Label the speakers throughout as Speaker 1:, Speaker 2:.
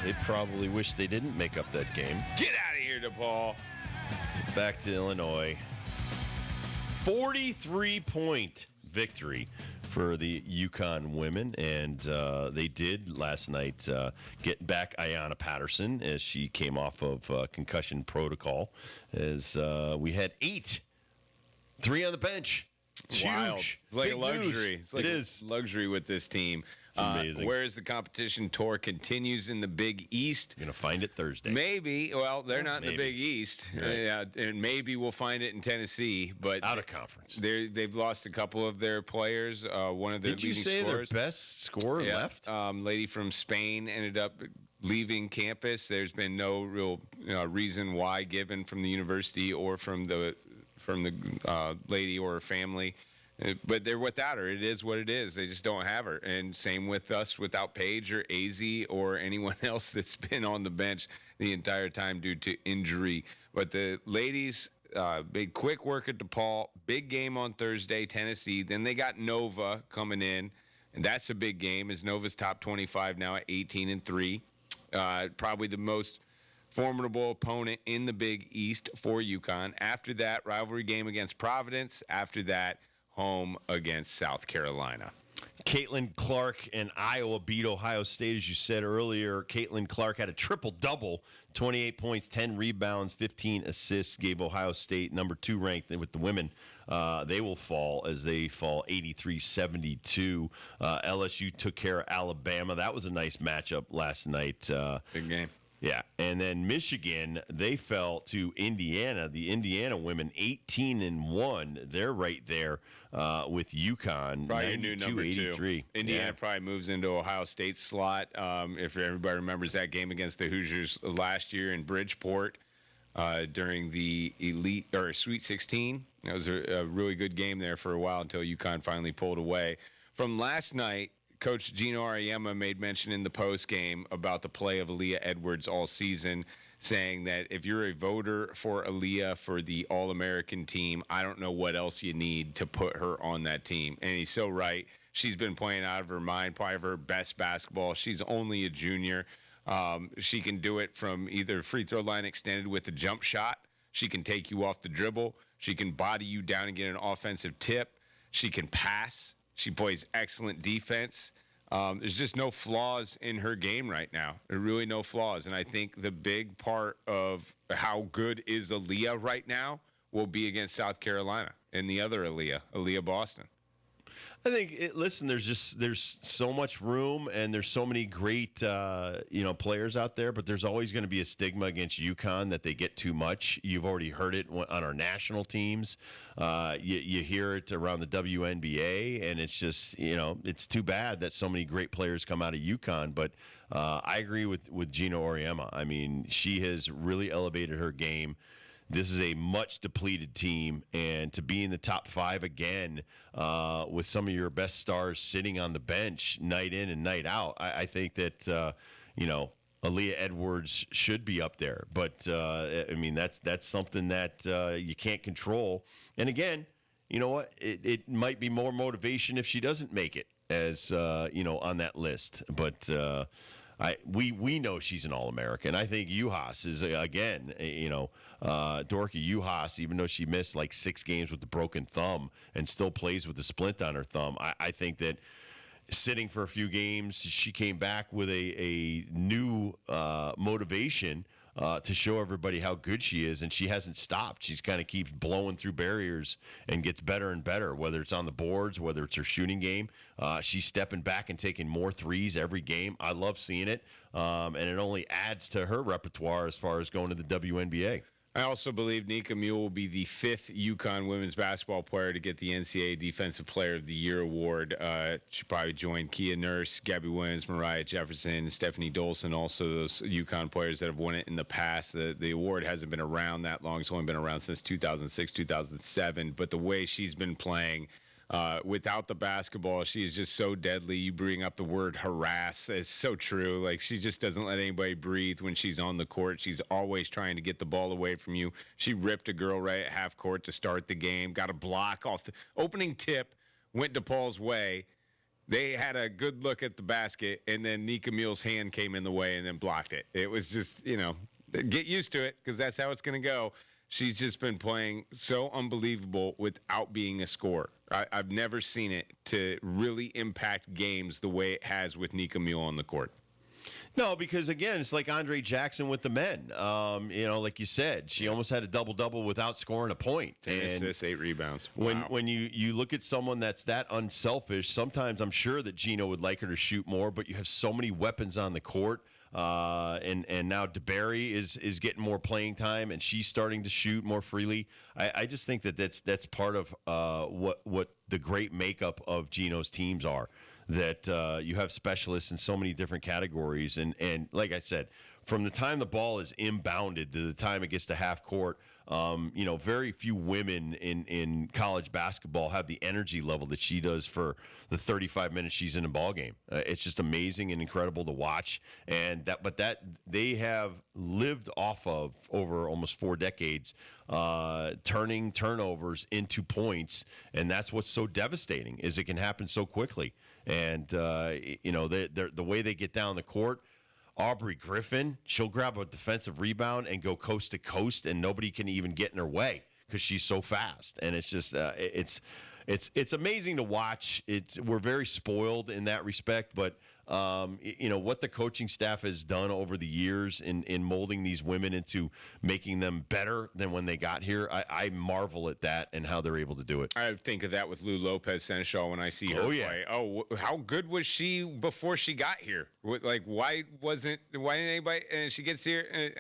Speaker 1: They probably wish they didn't make up that game.
Speaker 2: Get out of here, DePaul.
Speaker 1: Back to Illinois. 43-point victory for the UConn women, and they did last night get back Ayanna Patterson as she came off of concussion protocol, as we had 3 on the bench. It's
Speaker 2: wild.
Speaker 1: huge.
Speaker 2: It's like
Speaker 1: Big
Speaker 2: a luxury.
Speaker 1: News.
Speaker 2: It's like
Speaker 1: it is
Speaker 2: luxury with this team.
Speaker 1: It's amazing.
Speaker 2: Whereas the competition tour continues in the Big East.
Speaker 1: You're going to find it Thursday.
Speaker 2: Maybe. Well, they're not in the Big East.
Speaker 1: Right.
Speaker 2: And maybe we'll find it in Tennessee. But
Speaker 1: out of conference.
Speaker 2: They've lost a couple of their players. One of their
Speaker 1: Did you
Speaker 2: leading
Speaker 1: say
Speaker 2: scorers.
Speaker 1: their best scorer left?
Speaker 2: Lady from Spain ended up leaving campus. There's been no real reason why given from the university or from the lady or her family. But they're without her. It is what it is. They just don't have her. And same with us without Paige or AZ or anyone else that's been on the bench the entire time due to injury. But the ladies made quick work at DePaul. Big game on Thursday, Tennessee. Then they got Nova coming in, and that's a big game as Nova's top 25 now at 18-3. Probably the most formidable opponent in the Big East for UConn. After that, rivalry game against Providence. After that, home against South Carolina.
Speaker 1: Caitlin Clark and Iowa beat Ohio State, as you said earlier. Caitlin Clark had a triple-double, 28 points, 10 rebounds, 15 assists, gave Ohio State number 2 ranked with the women. They will fall as they fall 83-72. LSU took care of Alabama. That was a nice matchup last night.
Speaker 2: Big game.
Speaker 1: Yeah, and then Michigan, they fell to Indiana. The Indiana women, 18-1. They're right there with UConn.
Speaker 2: Probably your new number 2. Indiana probably moves into Ohio State's slot. If everybody remembers that game against the Hoosiers last year in Bridgeport during the Elite or Sweet 16. That was a really good game there for a while until UConn finally pulled away. From last night, Coach Gino Auriemma made mention in the post game about the play of Aliyah Edwards all season, saying that if you're a voter for Aliyah for the All-American team, I don't know what else you need to put her on that team. And he's so right. She's been playing out of her mind, probably her best basketball. She's only a junior. She can do it from either free throw line extended with a jump shot. She can take you off the dribble. She can body you down and get an offensive tip. She can pass. She plays excellent defense. There's just no flaws in her game right now. There are really no flaws. And I think the big part of how good is Aliyah right now will be against South Carolina and the other Aliyah Boston.
Speaker 1: I think, there's so much room and there's so many great, players out there, but there's always going to be a stigma against UConn that they get too much. You've already heard it on our national teams. You hear it around the WNBA, and it's just, it's too bad that so many great players come out of UConn. But I agree with Gino Auriemma. I mean, she has really elevated her game. This is a much depleted team, and to be in the top 5 again with some of your best stars sitting on the bench night in and night out, I think that, Aliyah Edwards should be up there. But, that's something that you can't control. And again, you know what? It might be more motivation if she doesn't make it as, on that list. But we know she's an All-American. I think Uhas is, again, Dorky Uhas, even though she missed like 6 games with the broken thumb and still plays with the splint on her thumb, I think that sitting for a few games, she came back with a new motivation to show everybody how good she is, and she hasn't stopped. She's kind of keeps blowing through barriers and gets better and better, whether it's on the boards, whether it's her shooting game. She's stepping back and taking more threes every game. I love seeing it, and it only adds to her repertoire as far as going to the WNBA.
Speaker 2: I also believe Nika Mule will be the 5th UConn women's basketball player to get the NCAA Defensive Player of the Year award. She probably joined Kia Nurse, Gabby Williams, Mariah Jefferson, Stephanie Dolson, also those UConn players that have won it in the past. The award hasn't been around that long. It's only been around since 2006, 2007. But the way she's been playing without the basketball, she is just so deadly. You bring up the word harass. It's so true. Like, she just doesn't let anybody breathe when she's on the court. She's always trying to get the ball away from you. She ripped a girl right at half court to start the game, got a block off the opening tip, went DePaul's way, They had a good look at the basket, and then Nika Mule's hand came in the way and then blocked it. It was just, get used to it because that's how it's going to go. She's just been playing so unbelievable without being a scorer. I've never seen it to really impact games the way it has with Nika Mule on the court.
Speaker 1: No, because again, it's like Andre Jackson with the men. Like you said, she almost had a double-double without scoring a point.
Speaker 2: 10 assists, 8 rebounds.
Speaker 1: When you look at someone that's that unselfish, sometimes I'm sure that Gino would like her to shoot more, but you have so many weapons on the court. And now DeBerry is getting more playing time, and she's starting to shoot more freely. I just think that's part of what the great makeup of Gino's teams are. That you have specialists in so many different categories, and like I said, from the time the ball is inbounded to the time it gets to half court, very few women in college basketball have the energy level that she does for the 35 minutes she's in a ball game. It's just amazing and incredible to watch, but they have lived off of over almost 4 decades, turning turnovers into points, and that's what's so devastating is it can happen so quickly. And the way they get down the court. Aubrey Griffin, she'll grab a defensive rebound and go coast to coast, and nobody can even get in her way because she's so fast. And it's just it's amazing to watch. We're very spoiled in that respect, but what the coaching staff has done over the years in molding these women into making them better than when they got here, I marvel at that and how they're able to do it.
Speaker 2: I think of that with Lou Lopez Seneschal when I see her play. Oh, how good was she before she got here? Like, why didn't anybody? And she gets here.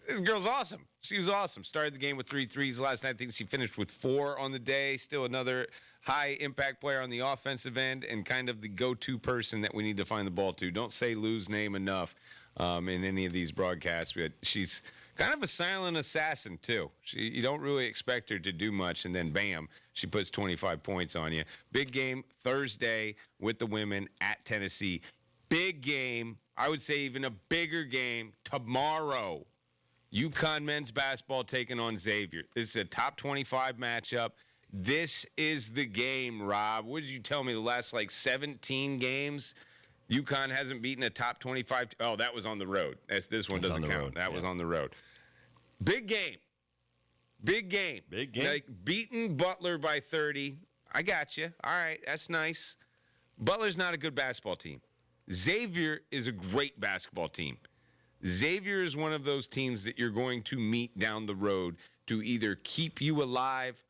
Speaker 2: This girl's awesome. She was awesome. Started the game with 3 threes last night. I think she finished with 4 on the day. Still another high impact player on the offensive end and kind of the go-to person that we need to find the ball to. Don't say Lou's name enough in any of these broadcasts, but she's kind of a silent assassin too. You don't really expect her to do much, and then bam, she puts 25 points on you. Big game Thursday with the women at Tennessee. Big game, I would say even a bigger game tomorrow. UConn men's basketball taking on Xavier. This is a top 25 matchup. This is the game, Rob. What did you tell me? The last 17 games, UConn hasn't beaten a top 25. Oh, that was on the road. This one doesn't count. That was on the road. Big game. Big game.
Speaker 1: Big game.
Speaker 2: Beating Butler by 30. I got you. All right, that's nice. Butler's not a good basketball team. Xavier is a great basketball team. Xavier is one of those teams that you're going to meet down the road to either keep you alive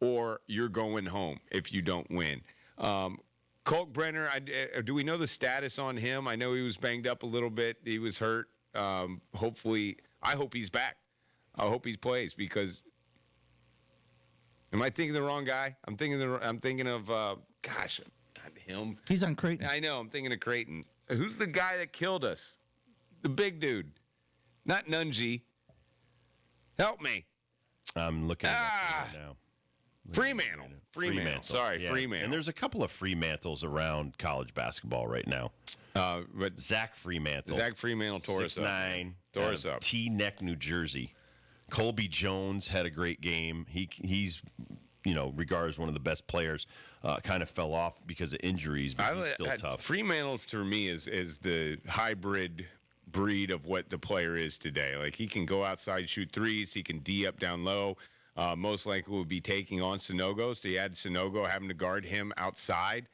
Speaker 2: or you're going home if you don't win. Kalkbrenner, do we know the status on him? I know he was banged up a little bit. He was hurt. Hopefully, I hope he's back. I hope he plays because. Am I thinking the wrong guy? I'm thinking of not him.
Speaker 3: He's on Creighton.
Speaker 2: I know. I'm thinking of Creighton. Who's the guy that killed us? The big dude, not Nunji. Help me.
Speaker 1: I'm looking at it right now.
Speaker 2: Fremantle. Sorry, yeah. Fremantle.
Speaker 1: And there's a couple of Fremantles around college basketball right now.
Speaker 2: But
Speaker 1: Zach Fremantle
Speaker 2: tore us up.
Speaker 1: 6'9",
Speaker 2: tore us up.
Speaker 1: Teaneck, New Jersey. Colby Jones had a great game. He's regarded as one of the best players. Kind of fell off because of injuries, but he's still tough.
Speaker 2: Fremantle for me is the hybrid breed of what the player is today. Like, he can go outside, shoot threes. He can D up down low. Most likely will be taking on Sonogo. So you had Sonogo having to guard him outside.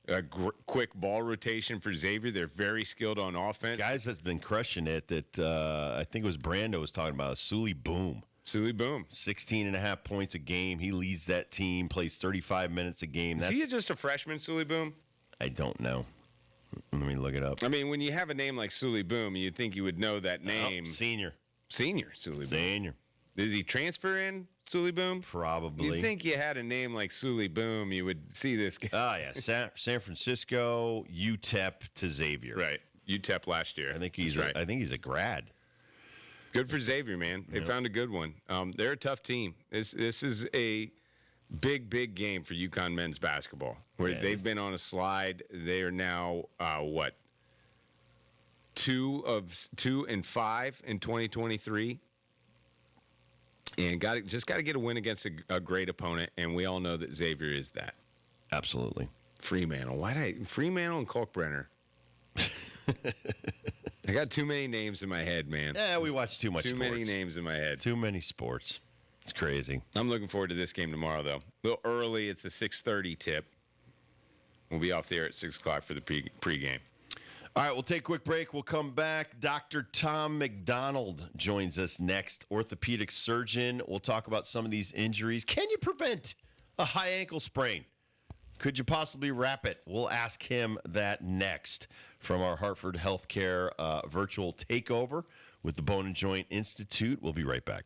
Speaker 2: A quick ball rotation for Xavier. They're very skilled on offense.
Speaker 1: Guys that's been crushing it that I think it was Brando was talking about. Sully Boom. 16.5 points a game. He leads that team, plays 35 minutes a game.
Speaker 2: Is he just a freshman, Sully Boom?
Speaker 1: I don't know. Let me look it up.
Speaker 2: I mean, when you have a name like Sully Boom, you'd think you would know that name.
Speaker 1: Senior
Speaker 2: Sully Boom.
Speaker 1: Senior.
Speaker 2: Did he transfer in, Sully Boom?
Speaker 1: Probably.
Speaker 2: You'd think you had a name like Sully Boom, you would see this guy.
Speaker 1: Oh, yeah. San Francisco, UTEP to Xavier.
Speaker 2: Right. UTEP last year.
Speaker 1: I think he's a grad.
Speaker 2: Good for Xavier, man. They found a good one. They're a tough team. This is a big game for UConn men's basketball, where they've been on a slide. They are now 2-5 in 2023, and got to get a win against a great opponent. And we all know that Xavier is that.
Speaker 1: Absolutely.
Speaker 2: Fremantle. Fremantle and Kalkbrenner. I got too many names in my head, man.
Speaker 1: Yeah, we watch too much
Speaker 2: Too
Speaker 1: sports.
Speaker 2: many names in my head.
Speaker 1: Too many sports. It's crazy.
Speaker 2: I'm looking forward to this game tomorrow, though. A little early. It's a 6:30 tip. We'll be off the air at 6 o'clock for the pregame.
Speaker 1: All right, we'll take a quick break. We'll come back. Dr. Tom McDonald joins us next, orthopedic surgeon. We'll talk about some of these injuries. Can you prevent a high ankle sprain? Could you possibly wrap it? We'll ask him that next from our Hartford Healthcare virtual takeover with the Bone and Joint Institute. We'll be right back.